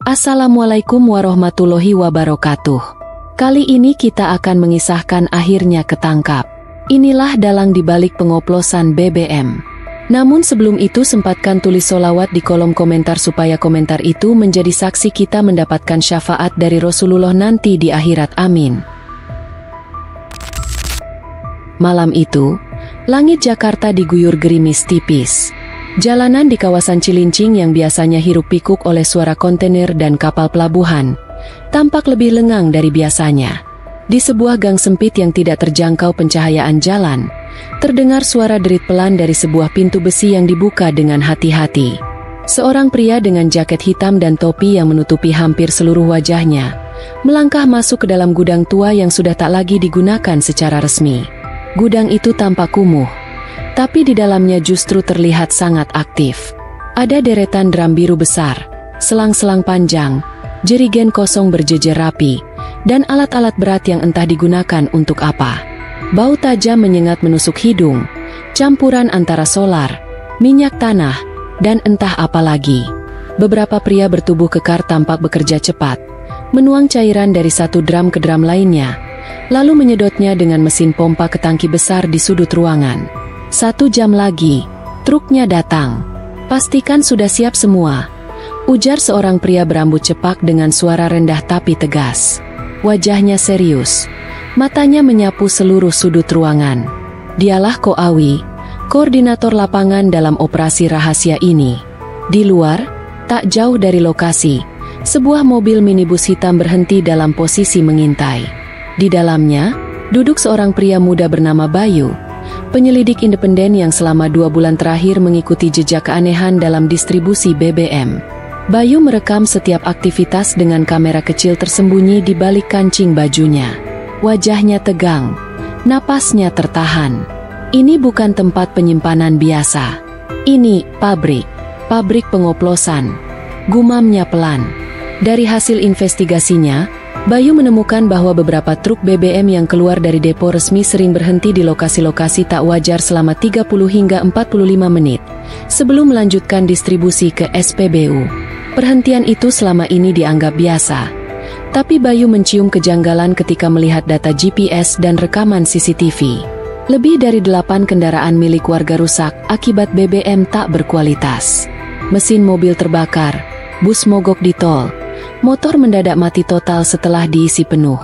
Assalamualaikum warahmatullahi wabarakatuh. Kali ini kita akan mengisahkan akhirnya ketangkap. Inilah dalang dibalik pengoplosan BBM. Namun sebelum itu sempatkan tulis sholawat di kolom komentar supaya komentar itu menjadi saksi kita mendapatkan syafaat dari Rasulullah nanti di akhirat, amin. Malam itu, langit Jakarta diguyur gerimis tipis. Jalanan di kawasan Cilincing yang biasanya hiruk-pikuk oleh suara kontainer dan kapal pelabuhan, tampak lebih lengang dari biasanya. Di sebuah gang sempit yang tidak terjangkau pencahayaan jalan, terdengar suara derit pelan dari sebuah pintu besi yang dibuka dengan hati-hati. Seorang pria dengan jaket hitam dan topi yang menutupi hampir seluruh wajahnya, melangkah masuk ke dalam gudang tua yang sudah tak lagi digunakan secara resmi. Gudang itu tampak kumuh, tapi di dalamnya justru terlihat sangat aktif. Ada deretan drum biru besar, selang-selang panjang, jerigen kosong berjejer rapi, dan alat-alat berat yang entah digunakan untuk apa. Bau tajam menyengat menusuk hidung, campuran antara solar, minyak tanah, dan entah apa lagi. Beberapa pria bertubuh kekar tampak bekerja cepat, menuang cairan dari satu drum ke drum lainnya, lalu menyedotnya dengan mesin pompa ke tangki besar di sudut ruangan. 1 jam lagi, truknya datang. Pastikan sudah siap semua, ujar seorang pria berambut cepak dengan suara rendah tapi tegas. Wajahnya serius, matanya menyapu seluruh sudut ruangan. Dialah Ko Awi, koordinator lapangan dalam operasi rahasia ini. Di luar, tak jauh dari lokasi, sebuah mobil minibus hitam berhenti dalam posisi mengintai. Di dalamnya, duduk seorang pria muda bernama Bayu, penyelidik independen yang selama 2 bulan terakhir mengikuti jejak keanehan dalam distribusi BBM. Bayu merekam setiap aktivitas dengan kamera kecil tersembunyi di balik kancing bajunya. Wajahnya tegang, napasnya tertahan. Ini bukan tempat penyimpanan biasa. Ini pabrik pengoplosan, gumamnya pelan. Dari hasil investigasinya, Bayu menemukan bahwa beberapa truk BBM yang keluar dari depo resmi sering berhenti di lokasi-lokasi tak wajar selama 30 hingga 45 menit sebelum melanjutkan distribusi ke SPBU. Perhentian itu selama ini dianggap biasa. Tapi Bayu mencium kejanggalan ketika melihat data GPS dan rekaman CCTV. Lebih dari 8 kendaraan milik warga rusak akibat BBM tak berkualitas. Mesin mobil terbakar, bus mogok di tol, motor mendadak mati total setelah diisi penuh.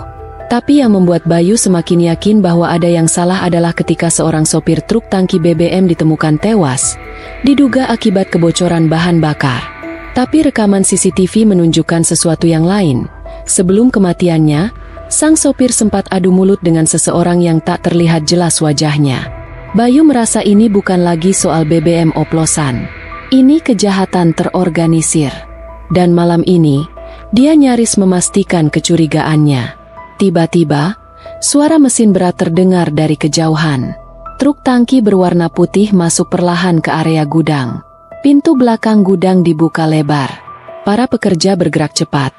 Tapi yang membuat Bayu semakin yakin bahwa ada yang salah adalah ketika seorang sopir truk tangki BBM ditemukan tewas, diduga akibat kebocoran bahan bakar. Tapi rekaman CCTV menunjukkan sesuatu yang lain. Sebelum kematiannya, sang sopir sempat adu mulut dengan seseorang yang tak terlihat jelas wajahnya. Bayu merasa ini bukan lagi soal BBM oplosan. Ini kejahatan terorganisir. Dan malam ini, dia nyaris memastikan kecurigaannya. Tiba-tiba, suara mesin berat terdengar dari kejauhan. Truk tangki berwarna putih masuk perlahan ke area gudang. Pintu belakang gudang dibuka lebar. Para pekerja bergerak cepat,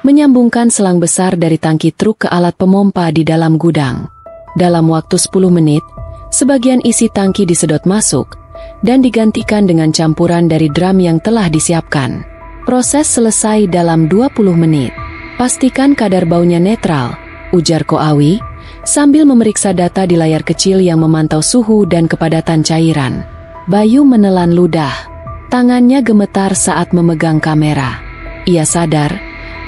menyambungkan selang besar dari tangki truk ke alat pemompa di dalam gudang. Dalam waktu 10 menit, sebagian isi tangki disedot masuk, dan digantikan dengan campuran dari drum yang telah disiapkan. Proses selesai dalam 20 menit. Pastikan kadar baunya netral, ujar Ko Awi, sambil memeriksa data di layar kecil yang memantau suhu dan kepadatan cairan. Bayu menelan ludah. Tangannya gemetar saat memegang kamera. Ia sadar,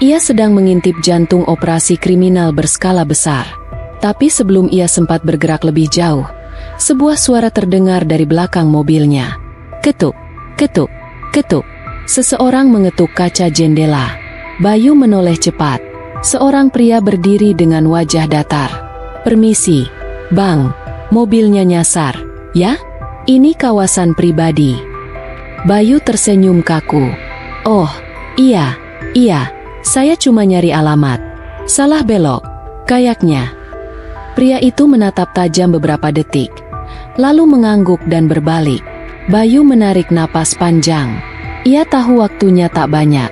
ia sedang mengintip jantung operasi kriminal berskala besar. Tapi sebelum ia sempat bergerak lebih jauh, sebuah suara terdengar dari belakang mobilnya. Ketuk, ketuk, ketuk. Seseorang mengetuk kaca jendela. Bayu menoleh cepat. Seorang pria berdiri dengan wajah datar. Permisi, Bang, mobilnya nyasar, ya? Ini kawasan pribadi. Bayu tersenyum kaku. Oh, iya, saya cuma nyari alamat. Salah belok, kayaknya. Pria itu menatap tajam beberapa detik, lalu mengangguk dan berbalik. Bayu menarik napas panjang. Ia tahu waktunya tak banyak.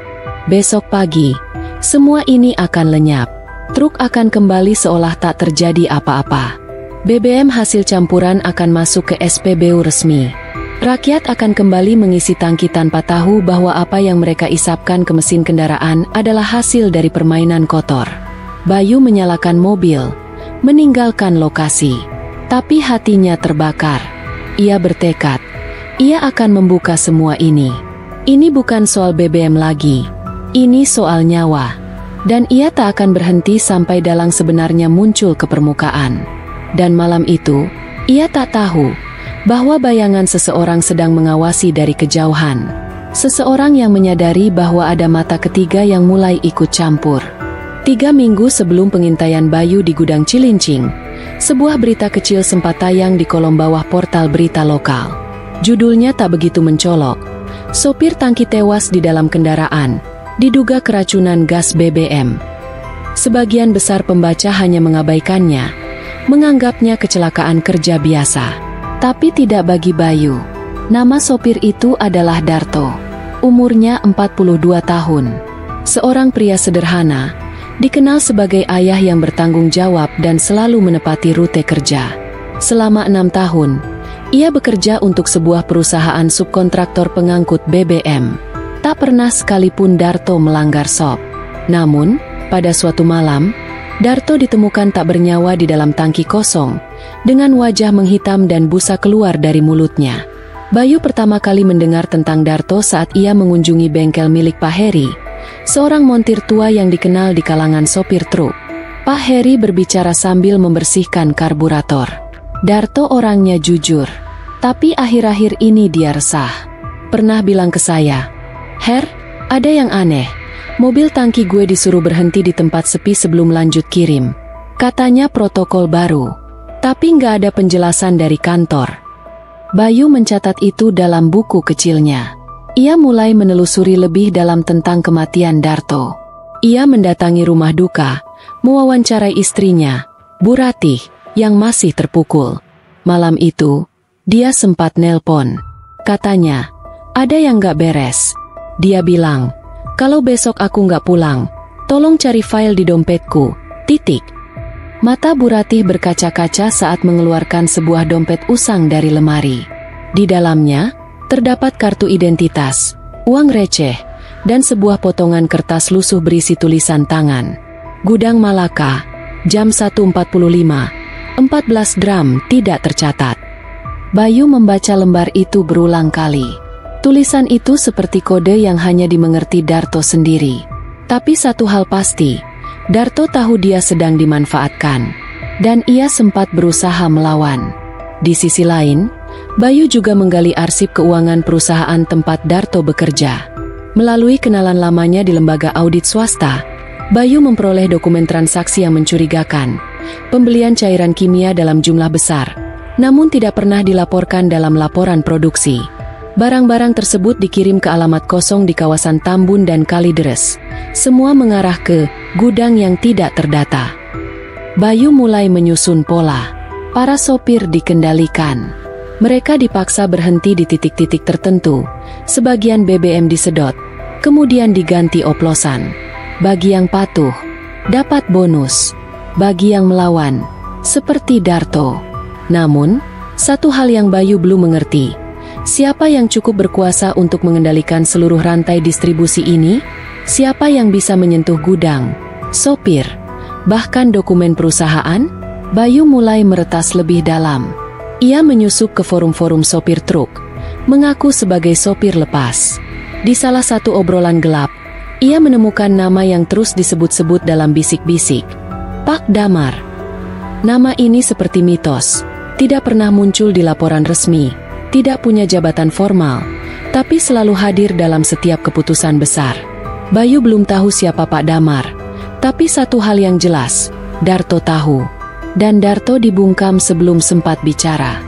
Besok pagi, semua ini akan lenyap. Truk akan kembali seolah tak terjadi apa-apa. BBM hasil campuran akan masuk ke SPBU resmi. Rakyat akan kembali mengisi tangki tanpa tahu bahwa apa yang mereka isapkan ke mesin kendaraan adalah hasil dari permainan kotor. Bayu menyalakan mobil, meninggalkan lokasi. Tapi hatinya terbakar. Ia bertekad, ia akan membuka semua ini. Ini bukan soal BBM lagi. Ini soal nyawa. Dan ia tak akan berhenti sampai dalang sebenarnya muncul ke permukaan. Dan malam itu, ia tak tahu bahwa bayangan seseorang sedang mengawasi dari kejauhan. Seseorang yang menyadari bahwa ada mata ketiga yang mulai ikut campur. 3 minggu sebelum pengintaian Bayu di gudang Cilincing, sebuah berita kecil sempat tayang di kolom bawah portal berita lokal. Judulnya tak begitu mencolok. Sopir tangki tewas di dalam kendaraan, diduga keracunan gas BBM. Sebagian besar pembaca hanya mengabaikannya, menganggapnya kecelakaan kerja biasa. Tapi tidak bagi Bayu. Nama sopir itu adalah Darto. Umurnya 42 tahun. Seorang pria sederhana, dikenal sebagai ayah yang bertanggung jawab dan selalu menepati rute kerja. Selama 6 tahun, ia bekerja untuk sebuah perusahaan subkontraktor pengangkut BBM. Tak pernah sekalipun Darto melanggar SOP. Namun, pada suatu malam, Darto ditemukan tak bernyawa di dalam tangki kosong, dengan wajah menghitam dan busa keluar dari mulutnya. Bayu pertama kali mendengar tentang Darto saat ia mengunjungi bengkel milik Pak Heri, seorang montir tua yang dikenal di kalangan sopir truk. Pak Heri berbicara sambil membersihkan karburator. Darto orangnya jujur, tapi akhir-akhir ini dia resah. Pernah bilang ke saya, "Her, ada yang aneh. Mobil tangki gue disuruh berhenti di tempat sepi sebelum lanjut kirim. Katanya protokol baru. Tapi nggak ada penjelasan dari kantor." Bayu mencatat itu dalam buku kecilnya. Ia mulai menelusuri lebih dalam tentang kematian Darto. Ia mendatangi rumah duka, mewawancarai istrinya, Bu Ratih, yang masih terpukul. Malam itu, dia sempat nelpon. Katanya, ada yang nggak beres. Dia bilang, "Kalau besok aku nggak pulang, tolong cari file di dompetku, titik." Mata Bu Ratih berkaca-kaca saat mengeluarkan sebuah dompet usang dari lemari. Di dalamnya, terdapat kartu identitas, uang receh, dan sebuah potongan kertas lusuh berisi tulisan tangan. Gudang Malaka, jam 1.45, 14 gram tidak tercatat. Bayu membaca lembar itu berulang kali. Tulisan itu seperti kode yang hanya dimengerti Darto sendiri. Tapi satu hal pasti, Darto tahu dia sedang dimanfaatkan. Dan ia sempat berusaha melawan. Di sisi lain, Bayu juga menggali arsip keuangan perusahaan tempat Darto bekerja. Melalui kenalan lamanya di lembaga audit swasta, Bayu memperoleh dokumen transaksi yang mencurigakan. Pembelian cairan kimia dalam jumlah besar, namun tidak pernah dilaporkan dalam laporan produksi. Barang-barang tersebut dikirim ke alamat kosong di kawasan Tambun dan Kalideres. Semua mengarah ke gudang yang tidak terdata. Bayu mulai menyusun pola. Para sopir dikendalikan. Mereka dipaksa berhenti di titik-titik tertentu. Sebagian BBM disedot, kemudian diganti oplosan. Bagi yang patuh, dapat bonus. Bagi yang melawan, seperti Darto. Namun, satu hal yang Bayu belum mengerti. Siapa yang cukup berkuasa untuk mengendalikan seluruh rantai distribusi ini? Siapa yang bisa menyentuh gudang, sopir, bahkan dokumen perusahaan? Bayu mulai meretas lebih dalam. Ia menyusup ke forum-forum sopir truk, mengaku sebagai sopir lepas. Di salah satu obrolan gelap, ia menemukan nama yang terus disebut-sebut dalam bisik-bisik. Pak Damar. Nama ini seperti mitos, tidak pernah muncul di laporan resmi. Tidak punya jabatan formal, tapi selalu hadir dalam setiap keputusan besar. Bayu belum tahu siapa Pak Damar, tapi satu hal yang jelas, Darto tahu. Dan Darto dibungkam sebelum sempat bicara.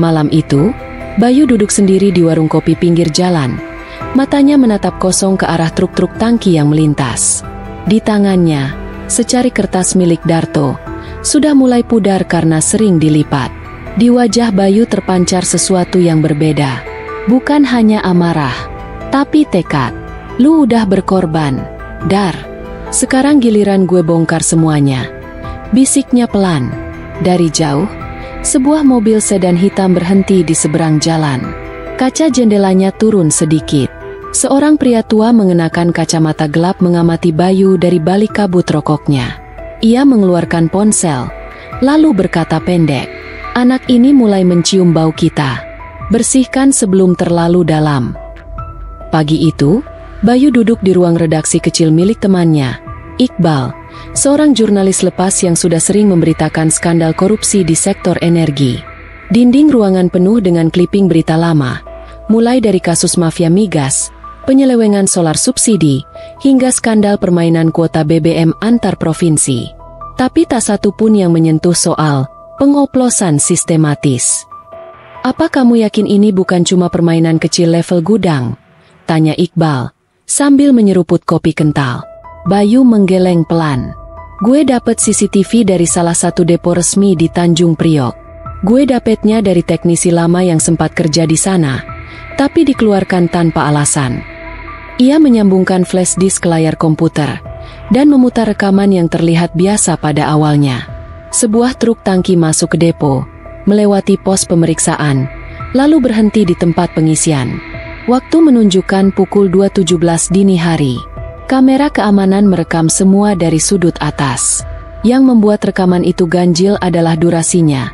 Malam itu, Bayu duduk sendiri di warung kopi pinggir jalan. Matanya menatap kosong ke arah truk-truk tangki yang melintas. Di tangannya, secari kertas milik Darto, sudah mulai pudar karena sering dilipat. Di wajah Bayu terpancar sesuatu yang berbeda. Bukan hanya amarah, tapi tekad. Lu udah berkorban, Dar. Sekarang giliran gue bongkar semuanya. Bisiknya pelan. Dari jauh, sebuah mobil sedan hitam berhenti di seberang jalan. Kaca jendelanya turun sedikit. Seorang pria tua mengenakan kacamata gelap mengamati Bayu dari balik kabut rokoknya. Ia mengeluarkan ponsel, lalu berkata pendek, "Anak ini mulai mencium bau kita. Bersihkan sebelum terlalu dalam." Pagi itu, Bayu duduk di ruang redaksi kecil milik temannya, Iqbal, seorang jurnalis lepas yang sudah sering memberitakan skandal korupsi di sektor energi. Dinding ruangan penuh dengan kliping berita lama, mulai dari kasus mafia migas, penyelewengan solar subsidi, hingga skandal permainan kuota BBM antar provinsi. Tapi tak satu pun yang menyentuh soal pengoplosan sistematis. "Apa kamu yakin ini bukan cuma permainan kecil level gudang?" tanya Iqbal, sambil menyeruput kopi kental. Bayu menggeleng pelan. "Gue dapet CCTV dari salah satu depo resmi di Tanjung Priok. Gue dapetnya dari teknisi lama yang sempat kerja di sana, tapi dikeluarkan tanpa alasan." Ia menyambungkan flash disk ke layar komputer, dan memutar rekaman yang terlihat biasa pada awalnya. Sebuah truk tangki masuk ke depo, melewati pos pemeriksaan, lalu berhenti di tempat pengisian. Waktu menunjukkan pukul 2.17 dini hari. Kamera keamanan merekam semua dari sudut atas. Yang membuat rekaman itu ganjil adalah durasinya.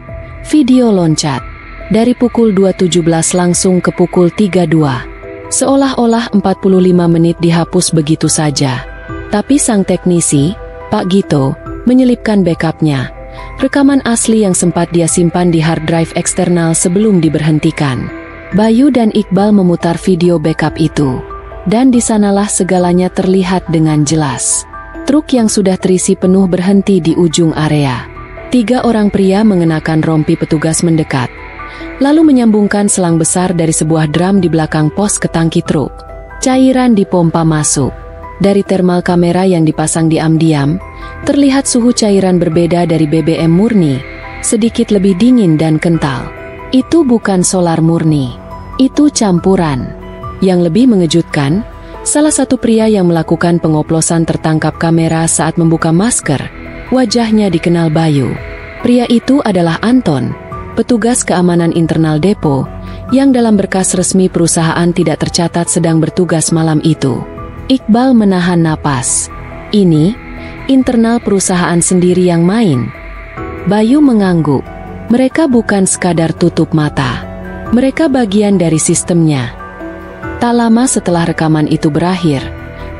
Video loncat dari pukul 2.17 langsung ke pukul 3.02. Seolah-olah 45 menit dihapus begitu saja. Tapi sang teknisi, Pak Gito, menyelipkan backupnya. Rekaman asli yang sempat dia simpan di hard drive eksternal sebelum diberhentikan. Bayu dan Iqbal memutar video backup itu. Dan di sanalah segalanya terlihat dengan jelas. Truk yang sudah terisi penuh berhenti di ujung area. 3 orang pria mengenakan rompi petugas mendekat, lalu menyambungkan selang besar dari sebuah drum di belakang pos ke tangki truk. Cairan dipompa masuk. Dari thermal kamera yang dipasang diam-diam, terlihat suhu cairan berbeda dari BBM murni, sedikit lebih dingin dan kental. Itu bukan solar murni, itu campuran. Yang lebih mengejutkan, salah satu pria yang melakukan pengoplosan tertangkap kamera saat membuka masker. Wajahnya dikenal Bayu. Pria itu adalah Anton, petugas keamanan internal depo, yang dalam berkas resmi perusahaan tidak tercatat sedang bertugas malam itu. Iqbal menahan napas. Ini, internal perusahaan sendiri yang main. Bayu mengangguk. Mereka bukan sekadar tutup mata. Mereka bagian dari sistemnya. Tak lama setelah rekaman itu berakhir,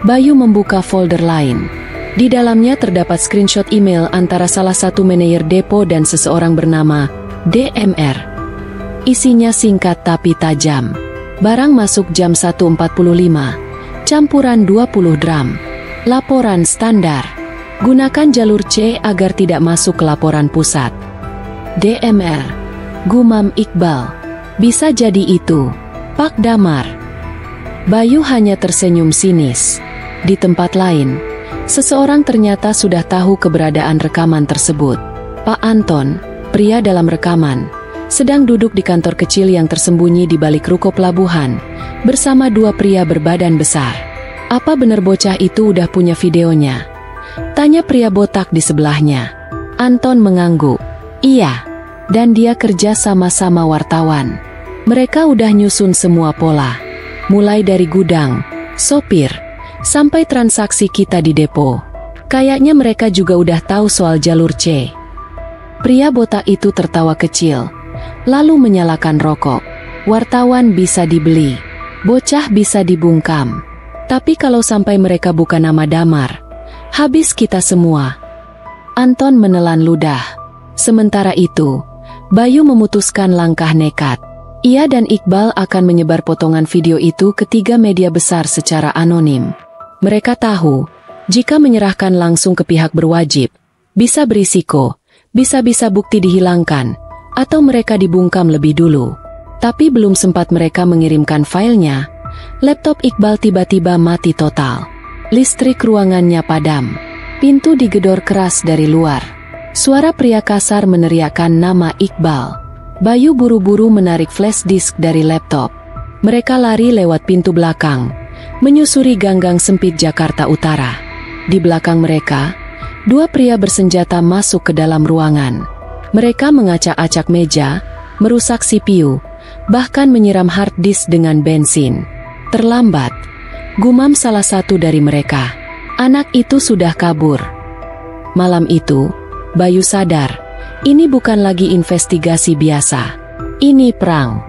Bayu membuka folder lain. Di dalamnya terdapat screenshot email antara salah satu manajer depo dan seseorang bernama DMR. Isinya singkat tapi tajam. Barang masuk jam 1.45, campuran 20 drum. Laporan standar. Gunakan jalur C agar tidak masuk ke laporan pusat. DMR. Gumam Iqbal. Bisa jadi itu, Pak Damar. Bayu hanya tersenyum sinis. Di tempat lain, seseorang ternyata sudah tahu keberadaan rekaman tersebut. Pak Anton, pria dalam rekaman, sedang duduk di kantor kecil yang tersembunyi di balik ruko pelabuhan, bersama 2 pria berbadan besar. "Apa benar bocah itu udah punya videonya?" tanya pria botak di sebelahnya. Anton mengangguk. "Iya, dan dia kerja sama-sama wartawan. Mereka udah nyusun semua pola. Mulai dari gudang, sopir, sampai transaksi kita di depo. Kayaknya mereka juga udah tahu soal jalur C." Pria botak itu tertawa kecil, lalu menyalakan rokok. "Wartawan bisa dibeli, bocah bisa dibungkam. Tapi kalau sampai mereka bukan nama Damar, habis kita semua." Anton menelan ludah. Sementara itu, Bayu memutuskan langkah nekat. Ia dan Iqbal akan menyebar potongan video itu ke 3 media besar secara anonim. Mereka tahu, jika menyerahkan langsung ke pihak berwajib, bisa berisiko, bisa-bisa bukti dihilangkan, atau mereka dibungkam lebih dulu. Tapi belum sempat mereka mengirimkan filenya, laptop Iqbal tiba-tiba mati total. Listrik ruangannya padam. Pintu digedor keras dari luar. Suara pria kasar meneriakkan nama Iqbal. Bayu buru-buru menarik flash disk dari laptop. Mereka lari lewat pintu belakang, menyusuri gang-gang sempit Jakarta Utara. Di belakang mereka, 2 pria bersenjata masuk ke dalam ruangan. Mereka mengacak-acak meja, merusak CPU, bahkan menyiram hard disk dengan bensin. Terlambat, gumam salah satu dari mereka. Anak itu sudah kabur. Malam itu, Bayu sadar, ini bukan lagi investigasi biasa. Ini perang.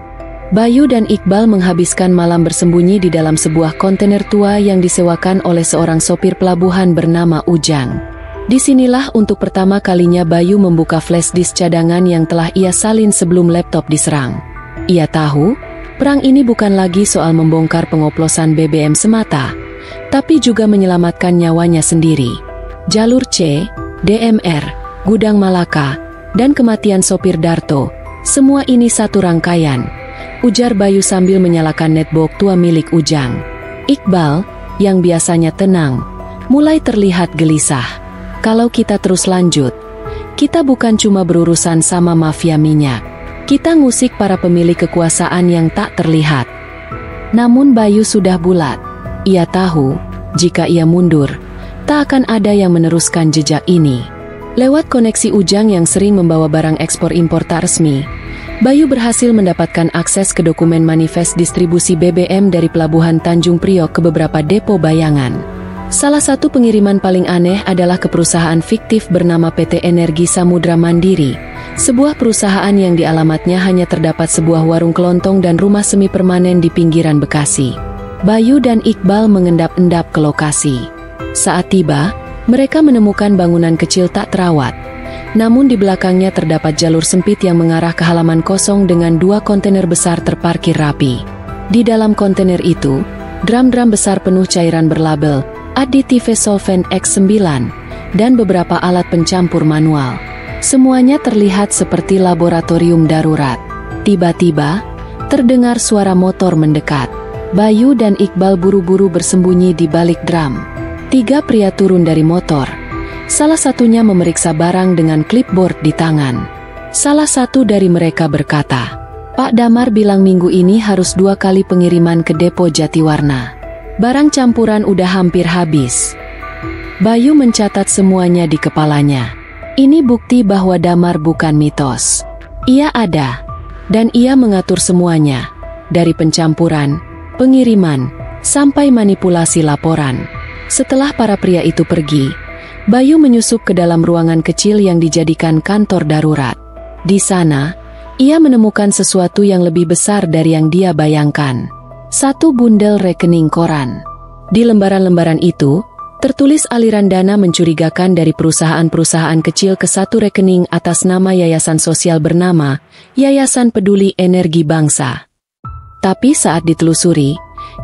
Bayu dan Iqbal menghabiskan malam bersembunyi di dalam sebuah kontainer tua yang disewakan oleh seorang sopir pelabuhan bernama Ujang. Disinilah untuk pertama kalinya Bayu membuka flash disk cadangan yang telah ia salin sebelum laptop diserang. Ia tahu, perang ini bukan lagi soal membongkar pengoplosan BBM semata, tapi juga menyelamatkan nyawanya sendiri. Jalur C, DMR, Gudang Malaka, dan kematian sopir Darto, semua ini satu rangkaian, ujar Bayu sambil menyalakan netbook tua milik Ujang. Iqbal, yang biasanya tenang, mulai terlihat gelisah. Kalau kita terus lanjut, kita bukan cuma berurusan sama mafia minyak. Kita ngusik para pemilik kekuasaan yang tak terlihat. Namun Bayu sudah bulat. Ia tahu, jika ia mundur, tak akan ada yang meneruskan jejak ini. Lewat koneksi Ujang yang sering membawa barang ekspor-impor tak resmi, Bayu berhasil mendapatkan akses ke dokumen manifest distribusi BBM dari Pelabuhan Tanjung Priok ke beberapa depo bayangan. Salah satu pengiriman paling aneh adalah ke perusahaan fiktif bernama PT Energi Samudra Mandiri, sebuah perusahaan yang di alamatnya hanya terdapat sebuah warung kelontong dan rumah semi permanen di pinggiran Bekasi. Bayu dan Iqbal mengendap-endap ke lokasi. Saat tiba, mereka menemukan bangunan kecil tak terawat. Namun di belakangnya terdapat jalur sempit yang mengarah ke halaman kosong dengan 2 kontainer besar terparkir rapi. Di dalam kontainer itu, drum-drum besar penuh cairan berlabel Additive Solvent X9 dan beberapa alat pencampur manual. Semuanya terlihat seperti laboratorium darurat. Tiba-tiba, terdengar suara motor mendekat. Bayu dan Iqbal buru-buru bersembunyi di balik drum. 3 pria turun dari motor. Salah satunya memeriksa barang dengan clipboard di tangan. Salah satu dari mereka berkata, "Pak Damar bilang minggu ini harus 2 kali pengiriman ke depo Jatiwarna. Barang campuran udah hampir habis." Bayu mencatat semuanya di kepalanya. Ini bukti bahwa Damar bukan mitos. Ia ada, dan ia mengatur semuanya, dari pencampuran, pengiriman, sampai manipulasi laporan. Setelah para pria itu pergi, Bayu menyusup ke dalam ruangan kecil yang dijadikan kantor darurat. Di sana, ia menemukan sesuatu yang lebih besar dari yang dia bayangkan. 1 bundel rekening koran. Di lembaran-lembaran itu, tertulis aliran dana mencurigakan dari perusahaan-perusahaan kecil ke 1 rekening atas nama yayasan sosial bernama Yayasan Peduli Energi Bangsa. Tapi saat ditelusuri,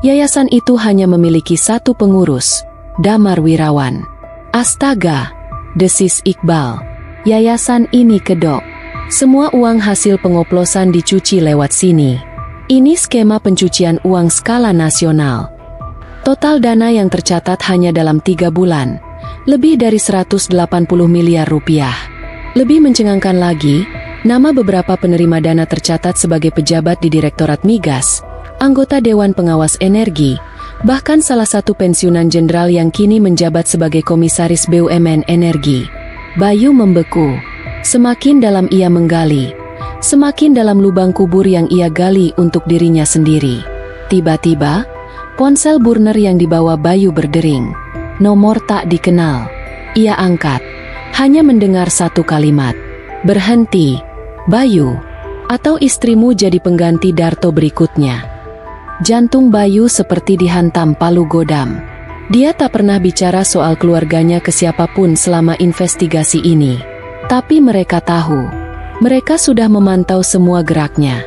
yayasan itu hanya memiliki 1 pengurus, Damar Wirawan. Astaga, desis Iqbal. Yayasan ini kedok. Semua uang hasil pengoplosan dicuci lewat sini. Ini skema pencucian uang skala nasional. Total dana yang tercatat hanya dalam 3 bulan, lebih dari 180 miliar rupiah. Lebih mencengangkan lagi, nama beberapa penerima dana tercatat sebagai pejabat di Direktorat Migas, anggota Dewan Pengawas Energi, bahkan salah satu pensiunan jenderal yang kini menjabat sebagai Komisaris BUMN Energi. Bayu membeku. Semakin dalam ia menggali, semakin dalam lubang kubur yang ia gali untuk dirinya sendiri. Tiba-tiba, ponsel burner yang dibawa Bayu berdering. Nomor tak dikenal. Ia angkat. Hanya mendengar 1 kalimat. "Berhenti, Bayu, atau istrimu jadi pengganti Darto berikutnya." Jantung Bayu seperti dihantam palu godam. Dia tak pernah bicara soal keluarganya ke siapapun selama investigasi ini. Tapi mereka tahu. Mereka sudah memantau semua geraknya.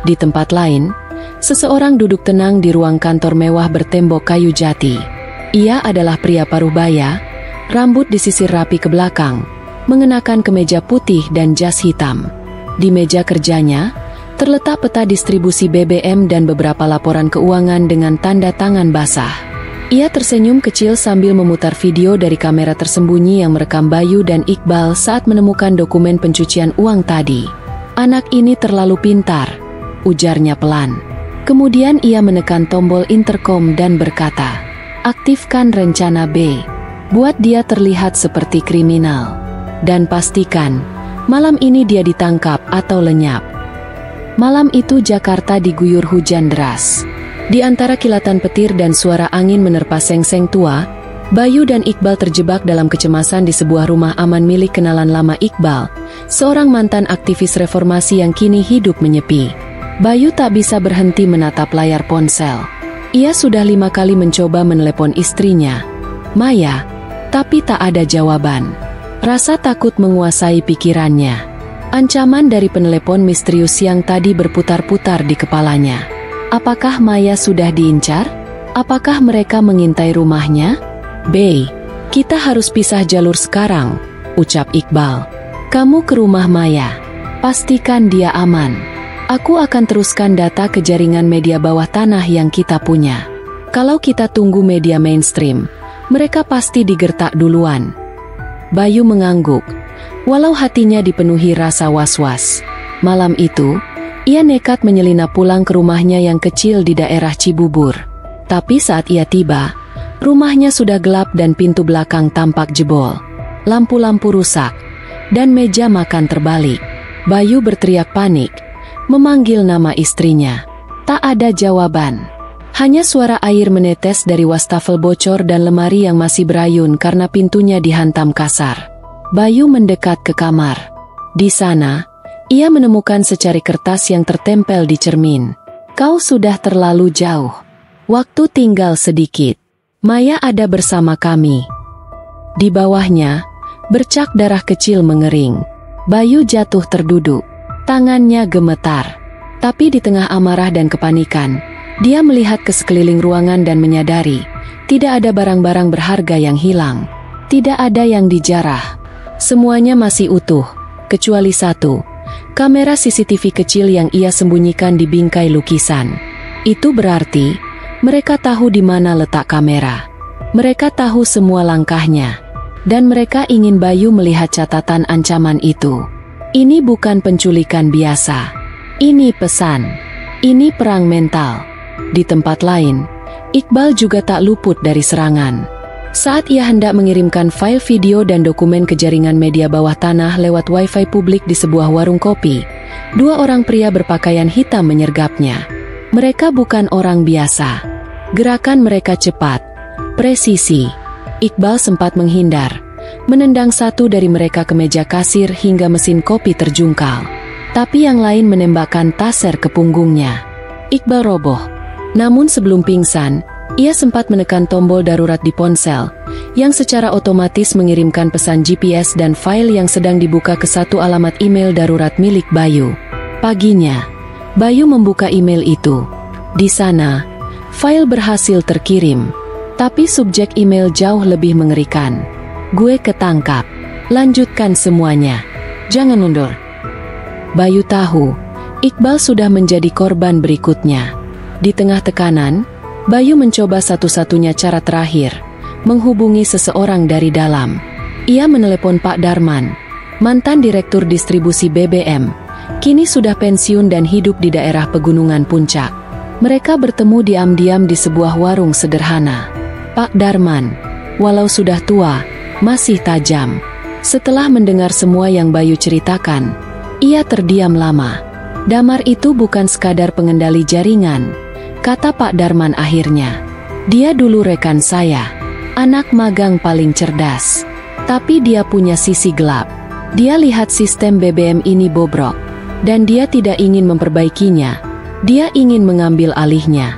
Di tempat lain, seseorang duduk tenang di ruang kantor mewah bertembok kayu jati. Ia adalah pria parubaya, rambut disisir rapi ke belakang, mengenakan kemeja putih dan jas hitam. Di meja kerjanya, terletak peta distribusi BBM dan beberapa laporan keuangan dengan tanda tangan basah. Ia tersenyum kecil sambil memutar video dari kamera tersembunyi yang merekam Bayu dan Iqbal saat menemukan dokumen pencucian uang tadi. "Anak ini terlalu pintar," ujarnya pelan. Kemudian ia menekan tombol intercom dan berkata, "Aktifkan rencana B. Buat dia terlihat seperti kriminal. Dan pastikan, malam ini dia ditangkap atau lenyap." Malam itu Jakarta diguyur hujan deras. Di antara kilatan petir dan suara angin menerpa seng-seng tua, Bayu dan Iqbal terjebak dalam kecemasan di sebuah rumah aman milik kenalan lama Iqbal, seorang mantan aktivis reformasi yang kini hidup menyepi. Bayu tak bisa berhenti menatap layar ponsel. Ia sudah 5 kali mencoba menelepon istrinya, Maya, tapi tak ada jawaban. Rasa takut menguasai pikirannya. Ancaman dari penelepon misterius yang tadi berputar-putar di kepalanya. Apakah Maya sudah diincar? Apakah mereka mengintai rumahnya? "Bey, kita harus pisah jalur sekarang," ucap Iqbal. "Kamu ke rumah Maya. Pastikan dia aman. Aku akan teruskan data ke jaringan media bawah tanah yang kita punya. Kalau kita tunggu media mainstream, mereka pasti digertak duluan." Bayu mengangguk, walau hatinya dipenuhi rasa was-was. Malam itu, ia nekat menyelinap pulang ke rumahnya yang kecil di daerah Cibubur. Tapi saat ia tiba, rumahnya sudah gelap dan pintu belakang tampak jebol. Lampu-lampu rusak, dan meja makan terbalik. Bayu berteriak panik, memanggil nama istrinya. Tak ada jawaban. Hanya suara air menetes dari wastafel bocor dan lemari yang masih berayun karena pintunya dihantam kasar. Bayu mendekat ke kamar. Di sana, ia menemukan secari kertas yang tertempel di cermin. "Kau sudah terlalu jauh. Waktu tinggal sedikit. Maya ada bersama kami." Di bawahnya, bercak darah kecil mengering. Bayu jatuh terduduk. Tangannya gemetar. Tapi di tengah amarah dan kepanikan, dia melihat ke sekeliling ruangan dan menyadari, tidak ada barang-barang berharga yang hilang. Tidak ada yang dijarah. Semuanya masih utuh, kecuali satu, kamera CCTV kecil yang ia sembunyikan di bingkai lukisan. Itu berarti, mereka tahu di mana letak kamera. Mereka tahu semua langkahnya. Dan mereka ingin Bayu melihat catatan ancaman itu. Ini bukan penculikan biasa. Ini pesan. Ini perang mental. Di tempat lain, Iqbal juga tak luput dari serangan. Saat ia hendak mengirimkan file video dan dokumen ke jaringan media bawah tanah lewat wifi publik di sebuah warung kopi, 2 orang pria berpakaian hitam menyergapnya. Mereka bukan orang biasa. Gerakan mereka cepat, presisi. Iqbal sempat menghindar, menendang satu dari mereka ke meja kasir hingga mesin kopi terjungkal. Tapi yang lain menembakkan taser ke punggungnya. Iqbal roboh. Namun sebelum pingsan, ia sempat menekan tombol darurat di ponsel, yang secara otomatis mengirimkan pesan GPS dan file yang sedang dibuka ke satu alamat email darurat milik Bayu. Paginya, Bayu membuka email itu. Di sana, file berhasil terkirim. Tapi subjek email jauh lebih mengerikan. "Gue ketangkap. Lanjutkan semuanya. Jangan mundur." Bayu tahu, Iqbal sudah menjadi korban berikutnya. Di tengah tekanan, Bayu mencoba satu-satunya cara terakhir, menghubungi seseorang dari dalam. Ia menelepon Pak Darman, mantan direktur distribusi BBM, kini sudah pensiun dan hidup di daerah Pegunungan Puncak. Mereka bertemu diam-diam di sebuah warung sederhana. Pak Darman, walau sudah tua, masih tajam. Setelah mendengar semua yang Bayu ceritakan, ia terdiam lama. "Damar itu bukan sekadar pengendali jaringan," kata Pak Darman akhirnya. "Dia dulu rekan saya, anak magang paling cerdas. Tapi dia punya sisi gelap. Dia lihat sistem BBM ini bobrok, dan dia tidak ingin memperbaikinya. Dia ingin mengambil alihnya."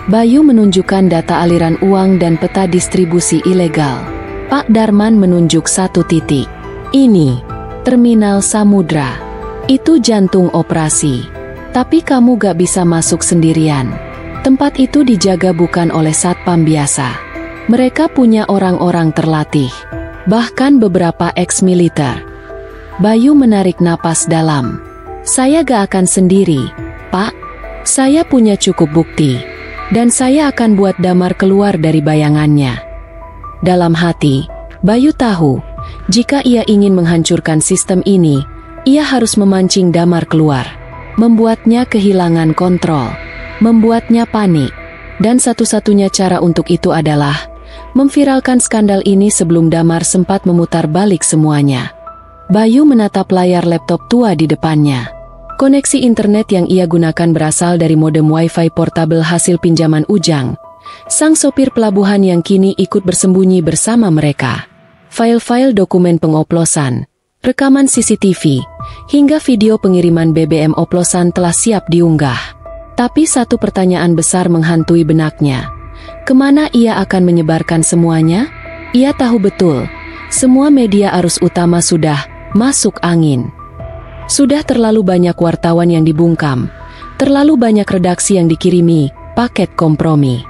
Bayu menunjukkan data aliran uang dan peta distribusi ilegal. Pak Darman menunjuk satu titik. "Ini, Terminal Samudra. Itu jantung operasi. Tapi kamu gak bisa masuk sendirian. Tempat itu dijaga bukan oleh satpam biasa. Mereka punya orang-orang terlatih. Bahkan beberapa ex-militer." Bayu menarik napas dalam. "Saya gak akan sendiri, Pak. Saya punya cukup bukti. Dan saya akan buat Damar keluar dari bayangannya." Dalam hati, Bayu tahu, jika ia ingin menghancurkan sistem ini, ia harus memancing Damar keluar. Membuatnya kehilangan kontrol. Membuatnya panik. Dan satu-satunya cara untuk itu adalah memviralkan skandal ini sebelum Damar sempat memutar balik semuanya. Bayu menatap layar laptop tua di depannya. Koneksi internet yang ia gunakan berasal dari modem Wi-Fi portable hasil pinjaman Ujang, sang sopir pelabuhan yang kini ikut bersembunyi bersama mereka. File-file dokumen pengoplosan, rekaman CCTV, hingga video pengiriman BBM oplosan telah siap diunggah. Tapi satu pertanyaan besar menghantui benaknya. Kemana ia akan menyebarkan semuanya? Ia tahu betul, semua media arus utama sudah masuk angin. Sudah terlalu banyak wartawan yang dibungkam, terlalu banyak redaksi yang dikirimi paket kompromi.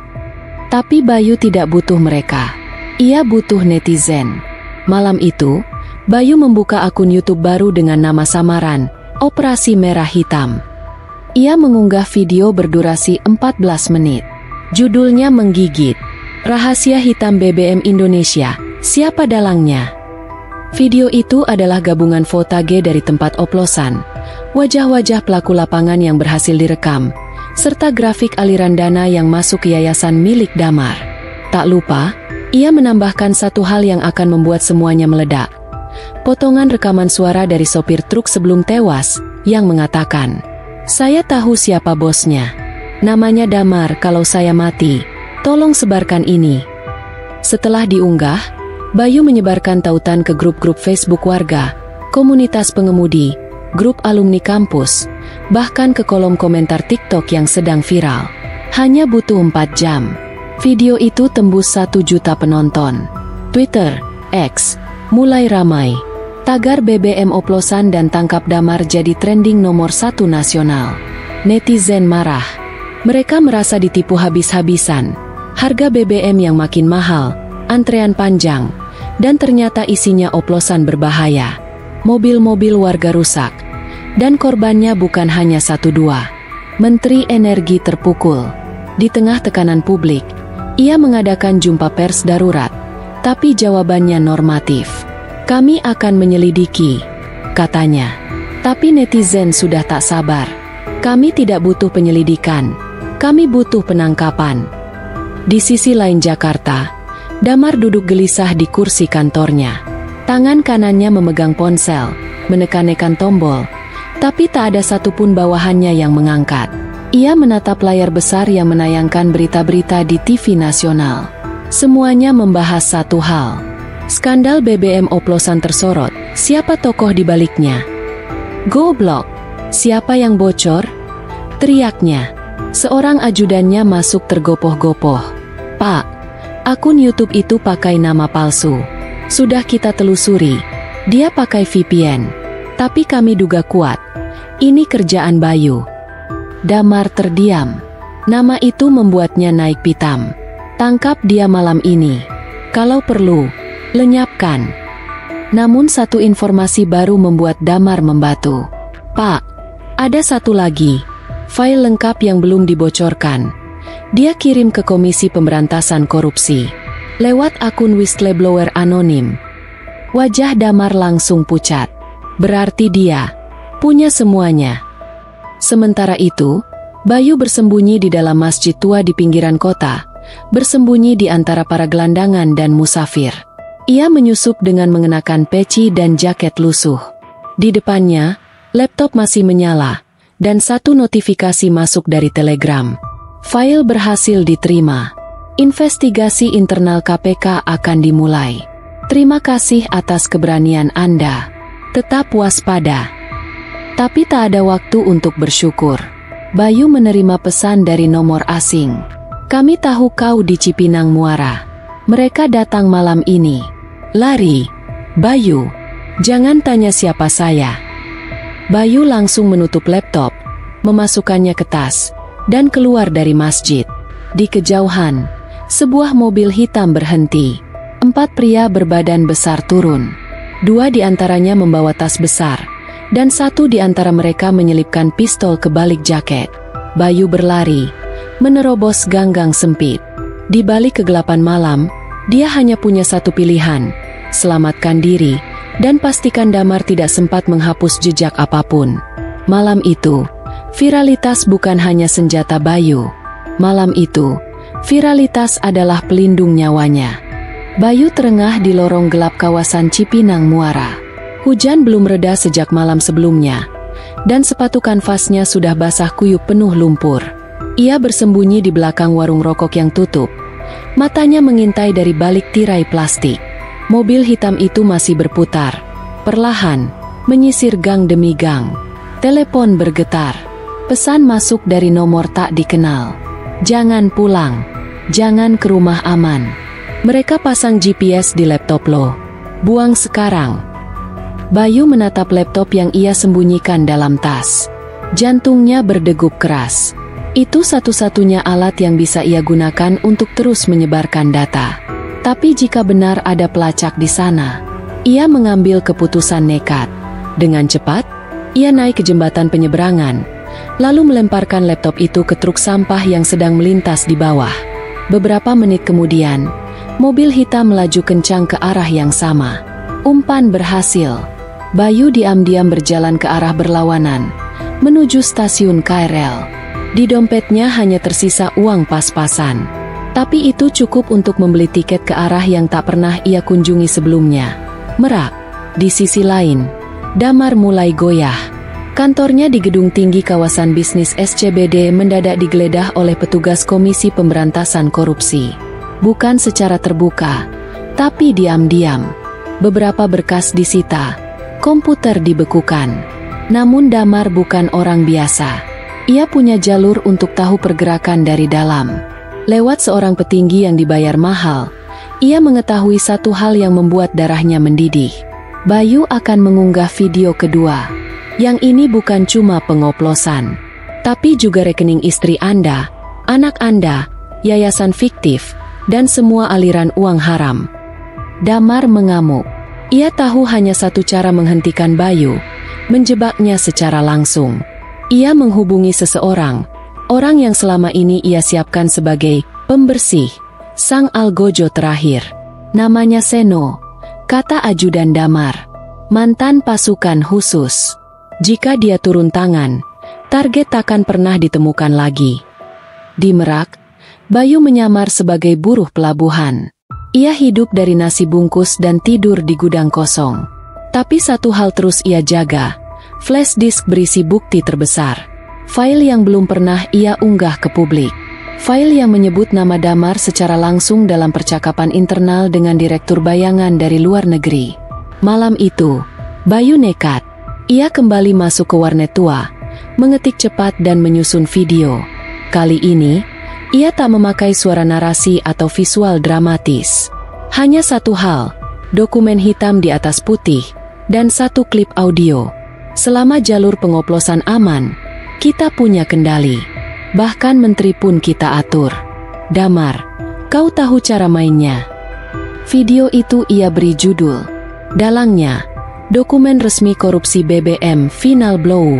Tapi Bayu tidak butuh mereka. Ia butuh netizen. Malam itu, Bayu membuka akun YouTube baru dengan nama samaran, Operasi Merah Hitam. Ia mengunggah video berdurasi 14 menit. Judulnya menggigit. Rahasia Hitam BBM Indonesia, siapa dalangnya? Video itu adalah gabungan footage dari tempat oplosan, wajah-wajah pelaku lapangan yang berhasil direkam, serta grafik aliran dana yang masuk ke yayasan milik Damar. Tak lupa, ia menambahkan satu hal yang akan membuat semuanya meledak. Potongan rekaman suara dari sopir truk sebelum tewas, yang mengatakan, "Saya tahu siapa bosnya. Namanya Damar. Kalau saya mati, tolong sebarkan ini." Setelah diunggah, Bayu menyebarkan tautan ke grup-grup Facebook warga, komunitas pengemudi, grup alumni kampus, bahkan ke kolom komentar TikTok yang sedang viral. Hanya butuh 4 jam. Video itu tembus 1 juta penonton. Twitter, X, mulai ramai. Tagar BBM oplosan dan tangkap Damar jadi trending nomor 1 nasional. Netizen marah. Mereka merasa ditipu habis-habisan. Harga BBM yang makin mahal, antrean panjang, dan ternyata isinya oplosan berbahaya. Mobil-mobil warga rusak, dan korbannya bukan hanya 1-2. Menteri Energi terpukul. Di tengah tekanan publik, ia mengadakan jumpa pers darurat, tapi jawabannya normatif. "Kami akan menyelidiki," katanya. Tapi netizen sudah tak sabar. "Kami tidak butuh penyelidikan, kami butuh penangkapan." Di sisi lain Jakarta, Damar duduk gelisah di kursi kantornya. Tangan kanannya memegang ponsel, menekan-nekan tombol, tapi tak ada satupun bawahannya yang mengangkat. Ia menatap layar besar yang menayangkan berita-berita di TV nasional. Semuanya membahas satu hal. Skandal BBM oplosan tersorot, siapa tokoh di baliknya? "Goblok! Siapa yang bocor?" teriaknya. Seorang ajudannya masuk tergopoh-gopoh. "Pak, akun YouTube itu pakai nama palsu. Sudah kita telusuri. Dia pakai VPN. Tapi kami duga kuat, ini kerjaan Bayu." Damar terdiam. Nama itu membuatnya naik pitam. "Tangkap dia malam ini. Kalau perlu, lenyapkan." Namun satu informasi baru membuat Damar membatu. "Pak, ada satu lagi. File lengkap yang belum dibocorkan. Dia kirim ke Komisi Pemberantasan Korupsi lewat akun whistleblower anonim." Wajah Damar langsung pucat. Berarti dia punya semuanya. Sementara itu, Bayu bersembunyi di dalam masjid tua di pinggiran kota, bersembunyi di antara para gelandangan dan musafir. Ia menyusup dengan mengenakan peci dan jaket lusuh. Di depannya, laptop masih menyala, dan satu notifikasi masuk dari Telegram. File berhasil diterima. Investigasi internal KPK akan dimulai. Terima kasih atas keberanian Anda. Tetap waspada. Tapi tak ada waktu untuk bersyukur. Bayu menerima pesan dari nomor asing. "Kami tahu kau di Cipinang Muara. Mereka datang malam ini. Lari, Bayu. Jangan tanya siapa saya." Bayu langsung menutup laptop, memasukkannya ke tas, dan keluar dari masjid. Di kejauhan, sebuah mobil hitam berhenti. 4 pria berbadan besar turun. 2 di antaranya membawa tas besar, dan 1 di antara mereka menyelipkan pistol ke balik jaket. Bayu berlari, menerobos gang-gang sempit. Di balik kegelapan malam, dia hanya punya satu pilihan: selamatkan diri, dan pastikan Damar tidak sempat menghapus jejak apapun. Malam itu, viralitas bukan hanya senjata Bayu. Malam itu, viralitas adalah pelindung nyawanya. Bayu terengah di lorong gelap kawasan Cipinang Muara. Hujan belum reda sejak malam sebelumnya, dan sepatu kanvasnya sudah basah kuyup penuh lumpur. Ia bersembunyi di belakang warung rokok yang tutup. Matanya mengintai dari balik tirai plastik. Mobil hitam itu masih berputar, perlahan, menyisir gang demi gang. Telepon bergetar. Pesan masuk dari nomor tak dikenal. Jangan pulang. Jangan ke rumah aman. Mereka pasang GPS di laptop lo. Buang sekarang. Bayu menatap laptop yang ia sembunyikan dalam tas. Jantungnya berdegup keras. Itu satu-satunya alat yang bisa ia gunakan untuk terus menyebarkan data. Tapi jika benar ada pelacak di sana, ia mengambil keputusan nekat. Dengan cepat, ia naik ke jembatan penyeberangan, lalu melemparkan laptop itu ke truk sampah yang sedang melintas di bawah. Beberapa menit kemudian, mobil hitam melaju kencang ke arah yang sama. Umpan berhasil. Bayu diam-diam berjalan ke arah berlawanan, menuju stasiun KRL. Di dompetnya hanya tersisa uang pas-pasan. Tapi itu cukup untuk membeli tiket ke arah yang tak pernah ia kunjungi sebelumnya. Merak. Di sisi lain, Damar mulai goyah. Kantornya di gedung tinggi kawasan bisnis SCBD mendadak digeledah oleh petugas Komisi Pemberantasan Korupsi. Bukan secara terbuka, tapi diam-diam. Beberapa berkas disita, komputer dibekukan. Namun Damar bukan orang biasa. Ia punya jalur untuk tahu pergerakan dari dalam. Lewat seorang petinggi yang dibayar mahal, ia mengetahui satu hal yang membuat darahnya mendidih. Bayu akan mengunggah video kedua. Yang ini bukan cuma pengoplosan, tapi juga rekening istri Anda, anak Anda, yayasan fiktif, dan semua aliran uang haram. Damar mengamuk. Ia tahu hanya satu cara menghentikan Bayu, menjebaknya secara langsung. Ia menghubungi seseorang, orang yang selama ini ia siapkan sebagai pembersih, sang algojo terakhir. Namanya Seno, kata ajudan Damar, mantan pasukan khusus. Jika dia turun tangan, target takkan pernah ditemukan lagi. Di Merak, Bayu menyamar sebagai buruh pelabuhan. Ia hidup dari nasi bungkus dan tidur di gudang kosong. Tapi satu hal terus ia jaga. Flash disk berisi bukti terbesar. File yang belum pernah ia unggah ke publik. File yang menyebut nama Damar secara langsung dalam percakapan internal dengan direktur bayangan dari luar negeri. Malam itu, Bayu nekat. Ia kembali masuk ke warnet tua, mengetik cepat dan menyusun video. Kali ini, ia tak memakai suara narasi atau visual dramatis. Hanya satu hal, dokumen hitam di atas putih, dan satu klip audio. Selama jalur pengoplosan aman, kita punya kendali. Bahkan menteri pun kita atur. Damar, kau tahu cara mainnya. Video itu ia beri judul. Dalangnya, dokumen resmi korupsi BBM Final Blow.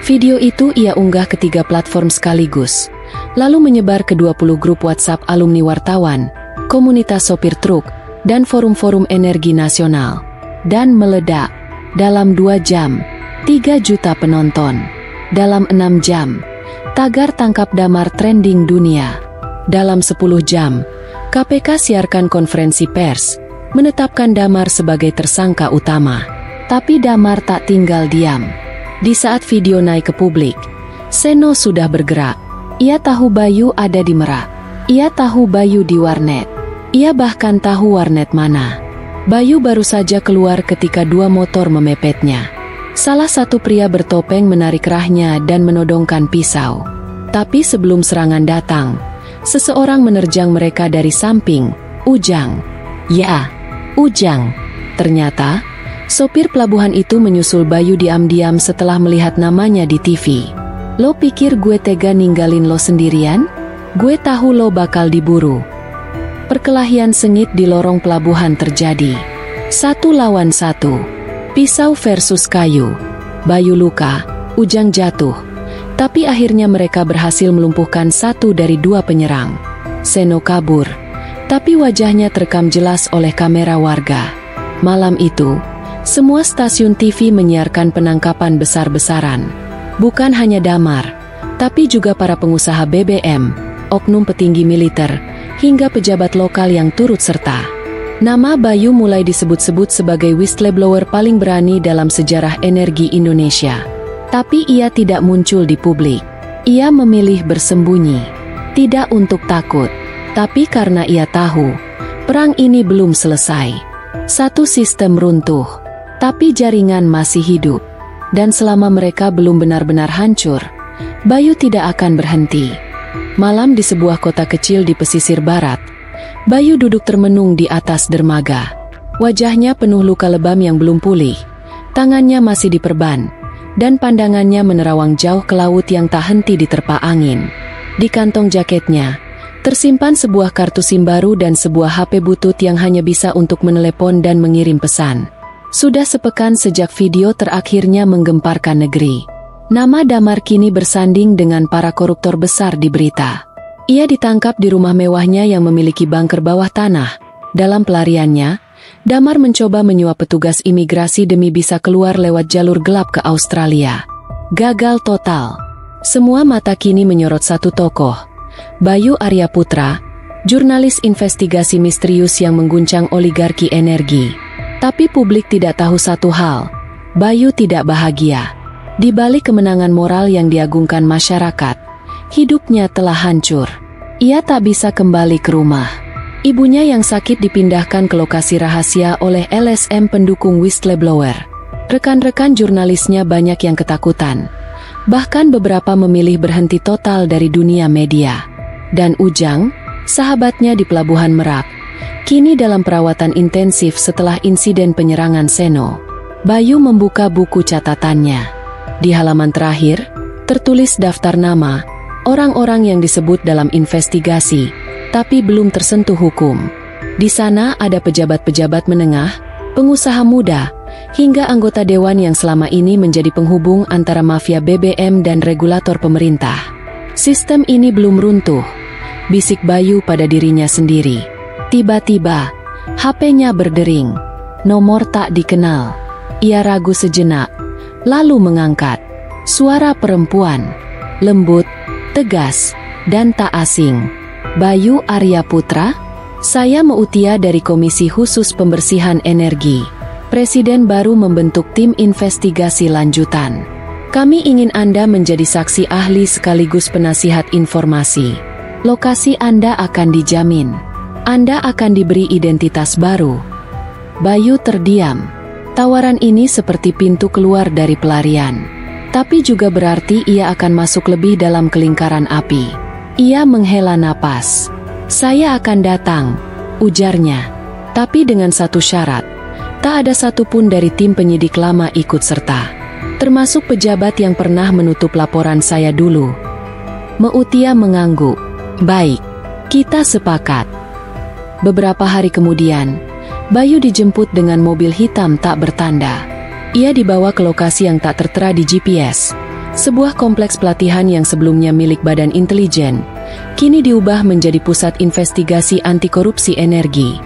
Video itu ia unggah ke 3 platform sekaligus, lalu menyebar ke 20 grup WhatsApp alumni wartawan, komunitas sopir truk, dan forum-forum energi nasional. Dan meledak. Dalam 2 jam, 3 juta penonton. Dalam 6 jam, tagar tangkap Damar trending dunia. Dalam 10 jam, KPK siarkan konferensi pers, menetapkan Damar sebagai tersangka utama. Tapi Damar tak tinggal diam. Di saat video naik ke publik, Seno sudah bergerak. Ia tahu Bayu ada di Merak. Ia tahu Bayu di warnet. Ia bahkan tahu warnet mana. Bayu baru saja keluar ketika 2 motor memepetnya. Salah satu pria bertopeng menarik rahnya dan menodongkan pisau. Tapi sebelum serangan datang, seseorang menerjang mereka dari samping. Ujang. Ya, Ujang. Ternyata, sopir pelabuhan itu menyusul Bayu diam-diam setelah melihat namanya di TV. Lo pikir gue tega ninggalin lo sendirian? Gue tahu lo bakal diburu. Perkelahian sengit di lorong pelabuhan terjadi. 1 lawan 1. Pisau versus kayu. Bayu luka, Ujang jatuh. Tapi akhirnya mereka berhasil melumpuhkan 1 dari 2 penyerang. Seno kabur, tapi wajahnya terekam jelas oleh kamera warga. Malam itu, semua stasiun TV menyiarkan penangkapan besar-besaran. Bukan hanya Damar, tapi juga para pengusaha BBM, oknum petinggi militer, hingga pejabat lokal yang turut serta. Nama Bayu mulai disebut-sebut sebagai whistleblower paling berani dalam sejarah energi Indonesia. Tapi ia tidak muncul di publik. Ia memilih bersembunyi. Tidak untuk takut, tapi karena ia tahu, perang ini belum selesai. Satu sistem runtuh, tapi jaringan masih hidup. Dan selama mereka belum benar-benar hancur, Bayu tidak akan berhenti. Malam di sebuah kota kecil di pesisir barat, Bayu duduk termenung di atas dermaga. Wajahnya penuh luka lebam yang belum pulih, tangannya masih diperban, dan pandangannya menerawang jauh ke laut yang tak henti diterpa angin. Di kantong jaketnya, tersimpan sebuah kartu SIM baru dan sebuah HP butut yang hanya bisa untuk menelepon dan mengirim pesan. Sudah sepekan sejak video terakhirnya menggemparkan negeri. Nama Damar kini bersanding dengan para koruptor besar di berita. Ia ditangkap di rumah mewahnya yang memiliki bunker bawah tanah. Dalam pelariannya, Damar mencoba menyuap petugas imigrasi demi bisa keluar lewat jalur gelap ke Australia. Gagal total. Semua mata kini menyorot satu tokoh, Bayu Arya Putra, jurnalis investigasi misterius yang mengguncang oligarki energi. Tapi publik tidak tahu satu hal, Bayu tidak bahagia. Di balik kemenangan moral yang diagungkan masyarakat, hidupnya telah hancur. Ia tak bisa kembali ke rumah. Ibunya yang sakit dipindahkan ke lokasi rahasia oleh LSM pendukung whistleblower. Rekan-rekan jurnalisnya banyak yang ketakutan. Bahkan beberapa memilih berhenti total dari dunia media. Dan Ujang, sahabatnya di Pelabuhan Merak, kini dalam perawatan intensif setelah insiden penyerangan Seno. Bayu membuka buku catatannya. Di halaman terakhir, tertulis daftar nama orang-orang yang disebut dalam investigasi, tapi belum tersentuh hukum. Di sana ada pejabat-pejabat menengah, pengusaha muda, hingga anggota dewan yang selama ini menjadi penghubung antara mafia BBM dan regulator pemerintah. Sistem ini belum runtuh, bisik Bayu pada dirinya sendiri. Tiba-tiba, HP-nya berdering. Nomor tak dikenal. Ia ragu sejenak, lalu mengangkat. Suara perempuan, lembut, tegas, dan tak asing. Bayu Arya Putra, saya Mutia dari Komisi Khusus Pembersihan Energi. Presiden baru membentuk tim investigasi lanjutan. Kami ingin Anda menjadi saksi ahli sekaligus penasihat informasi. Lokasi Anda akan dijamin. Anda akan diberi identitas baru. Bayu terdiam. Tawaran ini seperti pintu keluar dari pelarian. Tapi juga berarti ia akan masuk lebih dalam kelingkaran api. Ia menghela napas. Saya akan datang, ujarnya. Tapi dengan satu syarat. Tak ada satupun dari tim penyidik lama ikut serta. Termasuk pejabat yang pernah menutup laporan saya dulu. Mutia mengangguk. Baik, kita sepakat. Beberapa hari kemudian, Bayu dijemput dengan mobil hitam tak bertanda. Ia dibawa ke lokasi yang tak tertera di GPS. Sebuah kompleks pelatihan yang sebelumnya milik Badan Intelijen, kini diubah menjadi pusat investigasi anti korupsi energi.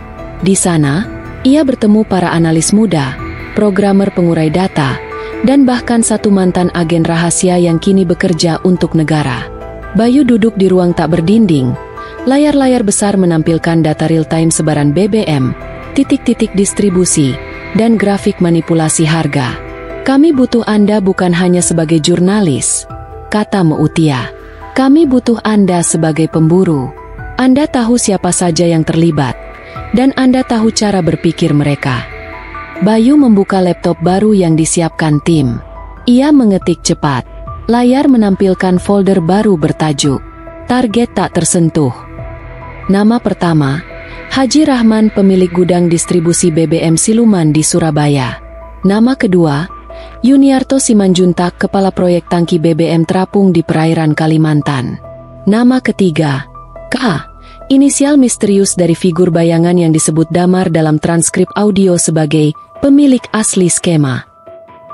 Di sana, ia bertemu para analis muda, programmer pengurai data, dan bahkan satu mantan agen rahasia yang kini bekerja untuk negara. Bayu duduk di ruang tak berdinding. Layar-layar besar menampilkan data real-time sebaran BBM, titik-titik distribusi, dan grafik manipulasi harga. Kami butuh Anda bukan hanya sebagai jurnalis, kata Mutia. Kami butuh Anda sebagai pemburu. Anda tahu siapa saja yang terlibat, dan Anda tahu cara berpikir mereka. Bayu membuka laptop baru yang disiapkan tim. Ia mengetik cepat. Layar menampilkan folder baru bertajuk Target Tak Tersentuh. Nama pertama, Haji Rahman, pemilik gudang distribusi BBM Siluman di Surabaya. Nama kedua, Yuniarto Simanjuntak, kepala proyek tangki BBM terapung di perairan Kalimantan. Nama ketiga, K. Inisial misterius dari figur bayangan yang disebut Damar dalam transkrip audio sebagai pemilik asli skema.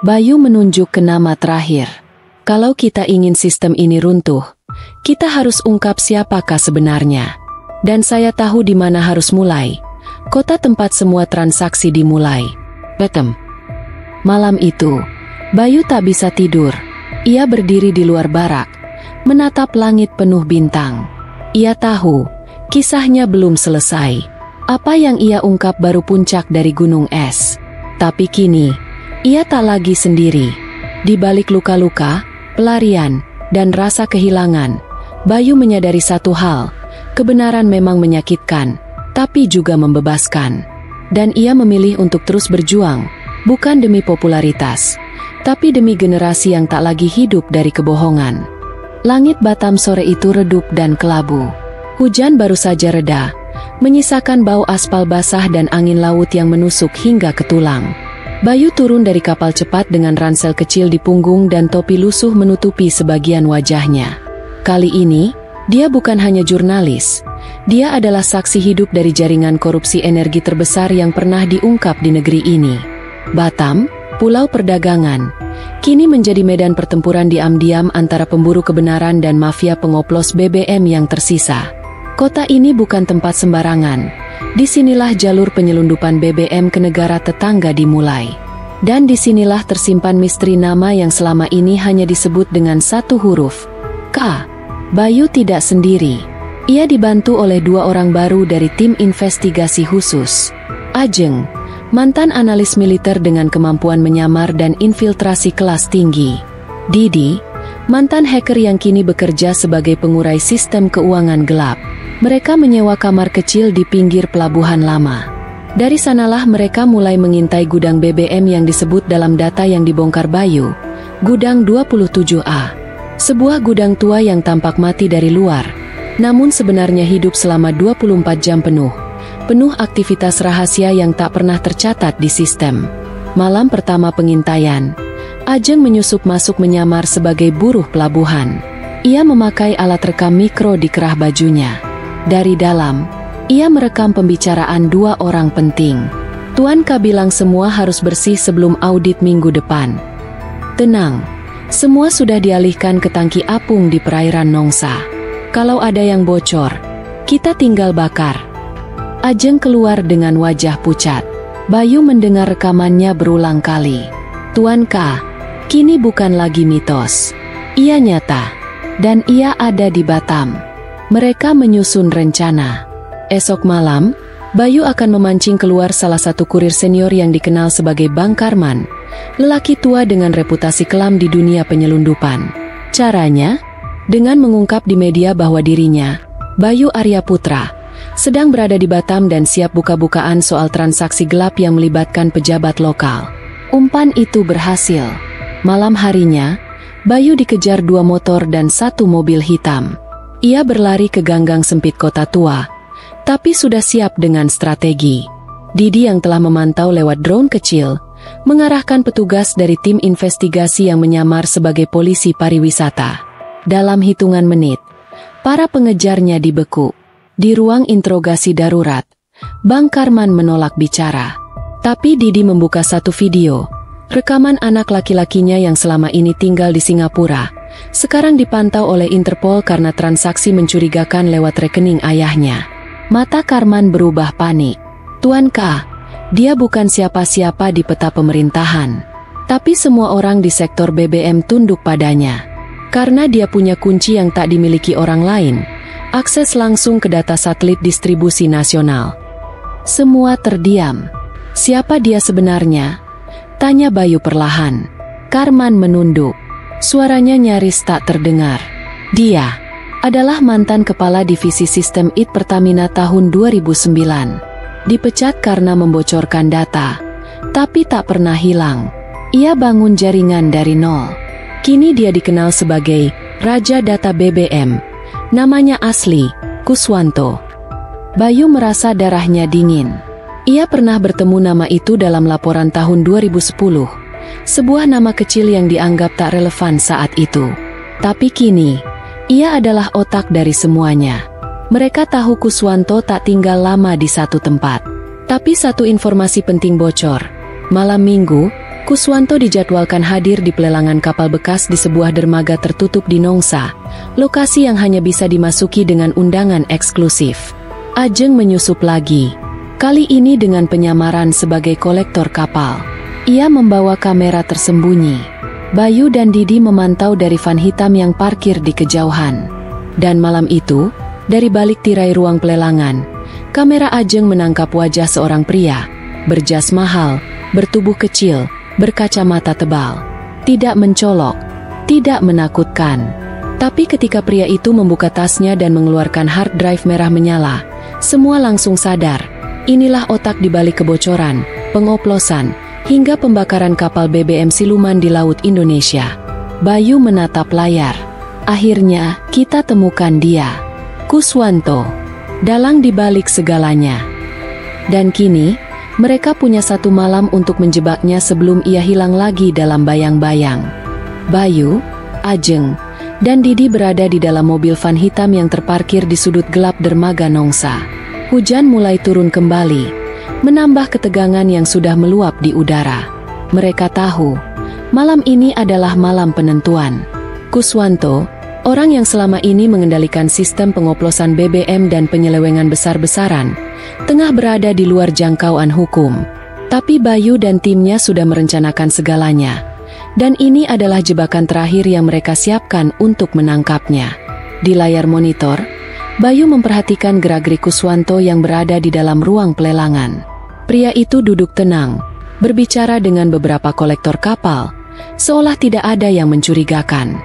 Bayu menunjuk ke nama terakhir. Kalau kita ingin sistem ini runtuh, kita harus ungkap siapakah sebenarnya. Dan saya tahu di mana harus mulai. Kota tempat semua transaksi dimulai. Betem. Malam itu, Bayu tak bisa tidur. Ia berdiri di luar barak, menatap langit penuh bintang. Ia tahu kisahnya belum selesai. Apa yang ia ungkap baru puncak dari gunung es. Tapi kini, ia tak lagi sendiri. Di balik luka-luka, pelarian, dan rasa kehilangan, Bayu menyadari satu hal, kebenaran memang menyakitkan, tapi juga membebaskan. Dan ia memilih untuk terus berjuang, bukan demi popularitas, tapi demi generasi yang tak lagi hidup dari kebohongan. Langit Batam sore itu redup dan kelabu. Hujan baru saja reda, menyisakan bau aspal basah dan angin laut yang menusuk hingga ke tulang. Bayu turun dari kapal cepat dengan ransel kecil di punggung dan topi lusuh menutupi sebagian wajahnya. Kali ini, dia bukan hanya jurnalis, dia adalah saksi hidup dari jaringan korupsi energi terbesar yang pernah diungkap di negeri ini. Batam, pulau perdagangan, kini menjadi medan pertempuran diam-diam antara pemburu kebenaran dan mafia pengoplos BBM yang tersisa. Kota ini bukan tempat sembarangan. Disinilah jalur penyelundupan BBM ke negara tetangga dimulai. Dan disinilah tersimpan misteri nama yang selama ini hanya disebut dengan satu huruf, K. Bayu tidak sendiri. Ia dibantu oleh dua orang baru dari tim investigasi khusus. Ajeng, mantan analis militer dengan kemampuan menyamar dan infiltrasi kelas tinggi. Didi, mantan hacker yang kini bekerja sebagai pengurai sistem keuangan gelap. Mereka menyewa kamar kecil di pinggir pelabuhan lama. Dari sanalah mereka mulai mengintai gudang BBM yang disebut dalam data yang dibongkar Bayu, Gudang 27A. Sebuah gudang tua yang tampak mati dari luar, namun sebenarnya hidup selama 24 jam penuh aktivitas rahasia yang tak pernah tercatat di sistem. Malam pertama pengintaian, Ajeng menyusup masuk menyamar sebagai buruh pelabuhan. Ia memakai alat rekam mikro di kerah bajunya. Dari dalam, ia merekam pembicaraan dua orang penting. Tuan K bilang semua harus bersih sebelum audit minggu depan. Tenang, semua sudah dialihkan ke tangki apung di perairan Nongsa. Kalau ada yang bocor, kita tinggal bakar. Ajeng keluar dengan wajah pucat. Bayu mendengar rekamannya berulang kali. Tuan K, kini bukan lagi mitos. Ia nyata. Dan ia ada di Batam. Mereka menyusun rencana. Esok malam, Bayu akan memancing keluar salah satu kurir senior yang dikenal sebagai Bang Karman, lelaki tua dengan reputasi kelam di dunia penyelundupan. Caranya, dengan mengungkap di media bahwa dirinya, Bayu Arya Putra, sedang berada di Batam dan siap buka-bukaan soal transaksi gelap yang melibatkan pejabat lokal. Umpan itu berhasil. Malam harinya, Bayu dikejar dua motor dan satu mobil hitam. Ia berlari ke ganggang sempit kota tua, tapi sudah siap dengan strategi. Didi yang telah memantau lewat drone kecil, mengarahkan petugas dari tim investigasi yang menyamar sebagai polisi pariwisata. Dalam hitungan menit, para pengejarnya dibekuk. Di ruang interogasi darurat, Bang Karman menolak bicara. Tapi Didi membuka satu video, rekaman anak laki-lakinya yang selama ini tinggal di Singapura. Sekarang dipantau oleh Interpol karena transaksi mencurigakan lewat rekening ayahnya. Mata Karman berubah panik. Tuan K, dia bukan siapa-siapa di peta pemerintahan. Tapi semua orang di sektor BBM tunduk padanya. Karena dia punya kunci yang tak dimiliki orang lain. Akses langsung ke data satelit distribusi nasional. Semua terdiam. Siapa dia sebenarnya? Tanya Bayu perlahan. Karman menunduk. Suaranya nyaris tak terdengar. Dia adalah mantan kepala divisi sistem IT Pertamina tahun 2009. Dipecat karena membocorkan data, tapi tak pernah hilang. Ia bangun jaringan dari nol. Kini dia dikenal sebagai Raja Data BBM. Namanya asli, Kuswanto. Bayu merasa darahnya dingin. Ia pernah bertemu nama itu dalam laporan tahun 2010. Sebuah nama kecil yang dianggap tak relevan saat itu. Tapi kini, ia adalah otak dari semuanya. Mereka tahu Kuswanto tak tinggal lama di satu tempat. Tapi satu informasi penting bocor. Malam Minggu, Kuswanto dijadwalkan hadir di pelelangan kapal bekas di sebuah dermaga tertutup di Nongsa, lokasi yang hanya bisa dimasuki dengan undangan eksklusif. Ajeng menyusup lagi. Kali ini dengan penyamaran sebagai kolektor kapal. Ia membawa kamera tersembunyi. Bayu dan Didi memantau dari van hitam yang parkir di kejauhan. Dan malam itu, dari balik tirai ruang pelelangan, kamera Ajeng menangkap wajah seorang pria, berjas mahal, bertubuh kecil, berkacamata tebal. Tidak mencolok, tidak menakutkan. Tapi ketika pria itu membuka tasnya dan mengeluarkan hard drive merah menyala, semua langsung sadar. Inilah otak di balik kebocoran, pengoplosan, hingga pembakaran kapal BBM siluman di Laut Indonesia. Bayu menatap layar. Akhirnya, kita temukan dia. Kuswanto. Dalang di balik segalanya. Dan kini, mereka punya satu malam untuk menjebaknya sebelum ia hilang lagi dalam bayang-bayang. Bayu, Ajeng, dan Didi berada di dalam mobil van hitam yang terparkir di sudut gelap dermaga Nongsa. Hujan mulai turun kembali, menambah ketegangan yang sudah meluap di udara. Mereka tahu, malam ini adalah malam penentuan. Kuswanto, orang yang selama ini mengendalikan sistem pengoplosan BBM dan penyelewengan besar-besaran, tengah berada di luar jangkauan hukum. Tapi Bayu dan timnya sudah merencanakan segalanya. Dan ini adalah jebakan terakhir yang mereka siapkan untuk menangkapnya. Di layar monitor, Bayu memperhatikan gerak-gerik Kuswanto yang berada di dalam ruang pelelangan. Pria itu duduk tenang, berbicara dengan beberapa kolektor kapal, seolah tidak ada yang mencurigakan.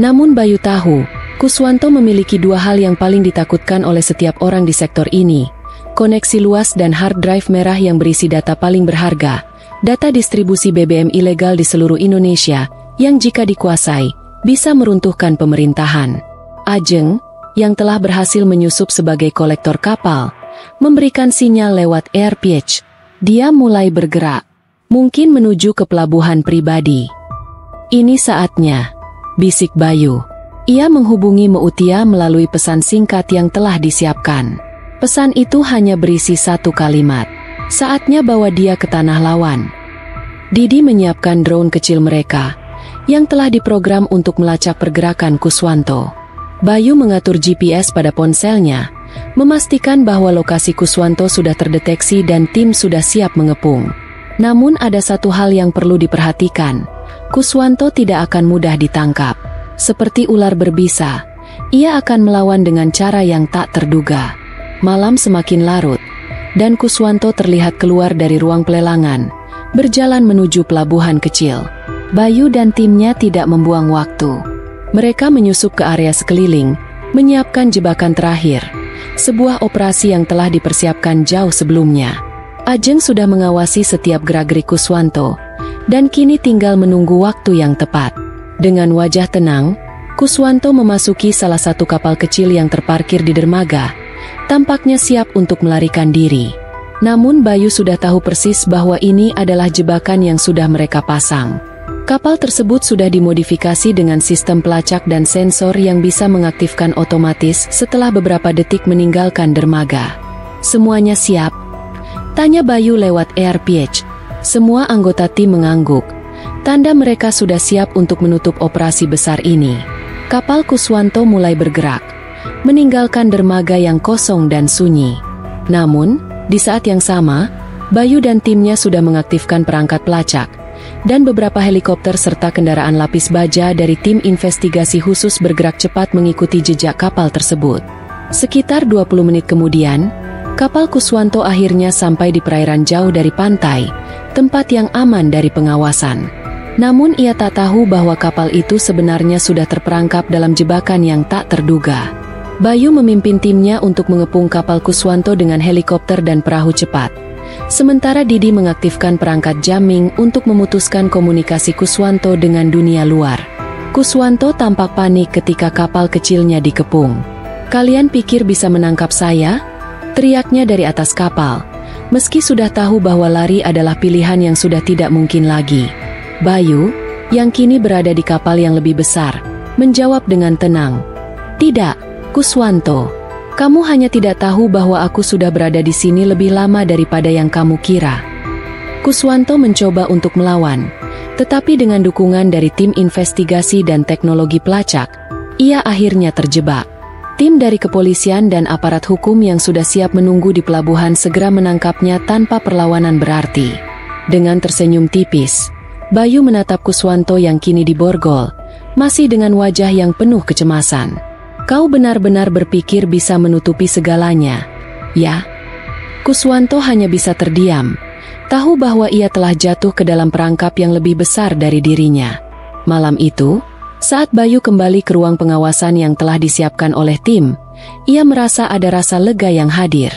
Namun Bayu tahu, Kuswanto memiliki dua hal yang paling ditakutkan oleh setiap orang di sektor ini. Koneksi luas dan hard drive merah yang berisi data paling berharga. Data distribusi BBM ilegal di seluruh Indonesia, yang jika dikuasai, bisa meruntuhkan pemerintahan. Ajeng, yang telah berhasil menyusup sebagai kolektor kapal, memberikan sinyal lewat AirPitch. Dia mulai bergerak, mungkin menuju ke pelabuhan pribadi. Ini saatnya, bisik Bayu. Ia menghubungi Mutia melalui pesan singkat yang telah disiapkan. Pesan itu hanya berisi satu kalimat. Saatnya bawa dia ke tanah lawan. Didi menyiapkan drone kecil mereka, yang telah diprogram untuk melacak pergerakan Kuswanto. Bayu mengatur GPS pada ponselnya, memastikan bahwa lokasi Kuswanto sudah terdeteksi dan tim sudah siap mengepung. Namun ada satu hal yang perlu diperhatikan. Kuswanto tidak akan mudah ditangkap. Seperti ular berbisa, ia akan melawan dengan cara yang tak terduga. Malam semakin larut, dan Kuswanto terlihat keluar dari ruang pelelangan, berjalan menuju pelabuhan kecil. Bayu dan timnya tidak membuang waktu. Mereka menyusup ke area sekeliling, menyiapkan jebakan terakhir, sebuah operasi yang telah dipersiapkan jauh sebelumnya. Ajeng sudah mengawasi setiap gerak-gerik Kuswanto, dan kini tinggal menunggu waktu yang tepat. Dengan wajah tenang, Kuswanto memasuki salah satu kapal kecil yang terparkir di dermaga, tampaknya siap untuk melarikan diri. Namun Bayu sudah tahu persis bahwa ini adalah jebakan yang sudah mereka pasang. Kapal tersebut sudah dimodifikasi dengan sistem pelacak dan sensor yang bisa mengaktifkan otomatis setelah beberapa detik meninggalkan dermaga. Semuanya siap? Tanya Bayu lewat AirPitch. Semua anggota tim mengangguk. Tanda mereka sudah siap untuk menutup operasi besar ini. Kapal Kuswanto mulai bergerak, meninggalkan dermaga yang kosong dan sunyi. Namun, di saat yang sama, Bayu dan timnya sudah mengaktifkan perangkat pelacak, dan beberapa helikopter serta kendaraan lapis baja dari tim investigasi khusus bergerak cepat mengikuti jejak kapal tersebut. Sekitar 20 menit kemudian, kapal Kuswanto akhirnya sampai di perairan jauh dari pantai, tempat yang aman dari pengawasan. Namun ia tak tahu bahwa kapal itu sebenarnya sudah terperangkap dalam jebakan yang tak terduga. Bayu memimpin timnya untuk mengepung kapal Kuswanto dengan helikopter dan perahu cepat. Sementara Didi mengaktifkan perangkat jamming untuk memutuskan komunikasi Kuswanto dengan dunia luar. Kuswanto tampak panik ketika kapal kecilnya dikepung. "Kalian pikir bisa menangkap saya?" teriaknya dari atas kapal. Meski sudah tahu bahwa lari adalah pilihan yang sudah tidak mungkin lagi. Bayu, yang kini berada di kapal yang lebih besar, menjawab dengan tenang. "Tidak, Kuswanto, kamu hanya tidak tahu bahwa aku sudah berada di sini lebih lama daripada yang kamu kira." Kuswanto mencoba untuk melawan, tetapi dengan dukungan dari tim investigasi dan teknologi pelacak, ia akhirnya terjebak. Tim dari kepolisian dan aparat hukum yang sudah siap menunggu di pelabuhan segera menangkapnya tanpa perlawanan berarti. Dengan tersenyum tipis, Bayu menatap Kuswanto yang kini diborgol, masih dengan wajah yang penuh kecemasan. "Kau benar-benar berpikir bisa menutupi segalanya, ya?" Kuswanto hanya bisa terdiam, tahu bahwa ia telah jatuh ke dalam perangkap yang lebih besar dari dirinya. Malam itu, saat Bayu kembali ke ruang pengawasan yang telah disiapkan oleh tim, ia merasa ada rasa lega yang hadir.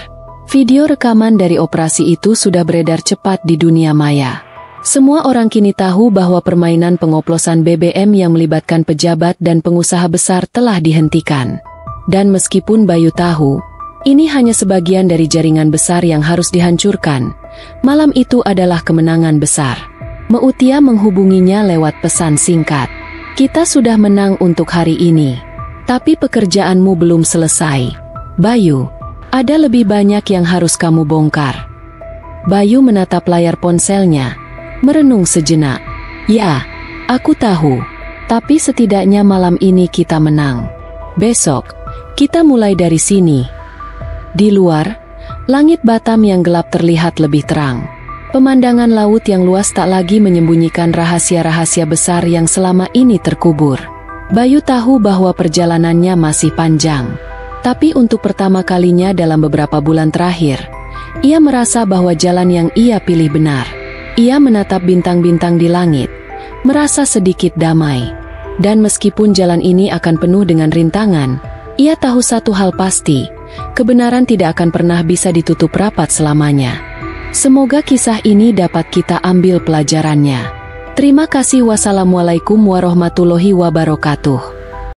Video rekaman dari operasi itu sudah beredar cepat di dunia maya. Semua orang kini tahu bahwa permainan pengoplosan BBM yang melibatkan pejabat dan pengusaha besar telah dihentikan. Dan meskipun Bayu tahu, ini hanya sebagian dari jaringan besar yang harus dihancurkan, malam itu adalah kemenangan besar. Meutia menghubunginya lewat pesan singkat. Kita sudah menang untuk hari ini. Tapi pekerjaanmu belum selesai. Bayu, ada lebih banyak yang harus kamu bongkar. Bayu menatap layar ponselnya. Merenung sejenak. Ya, aku tahu. Tapi setidaknya malam ini kita menang. Besok, kita mulai dari sini. Di luar, langit Batam yang gelap terlihat lebih terang. Pemandangan laut yang luas tak lagi menyembunyikan rahasia-rahasia besar yang selama ini terkubur. Bayu tahu bahwa perjalanannya masih panjang. Tapi untuk pertama kalinya dalam beberapa bulan terakhir, ia merasa bahwa jalan yang ia pilih benar. Ia menatap bintang-bintang di langit, merasa sedikit damai. Dan meskipun jalan ini akan penuh dengan rintangan, ia tahu satu hal pasti, kebenaran tidak akan pernah bisa ditutup rapat selamanya. Semoga kisah ini dapat kita ambil pelajarannya. Terima kasih. Wassalamualaikum warahmatullahi wabarakatuh.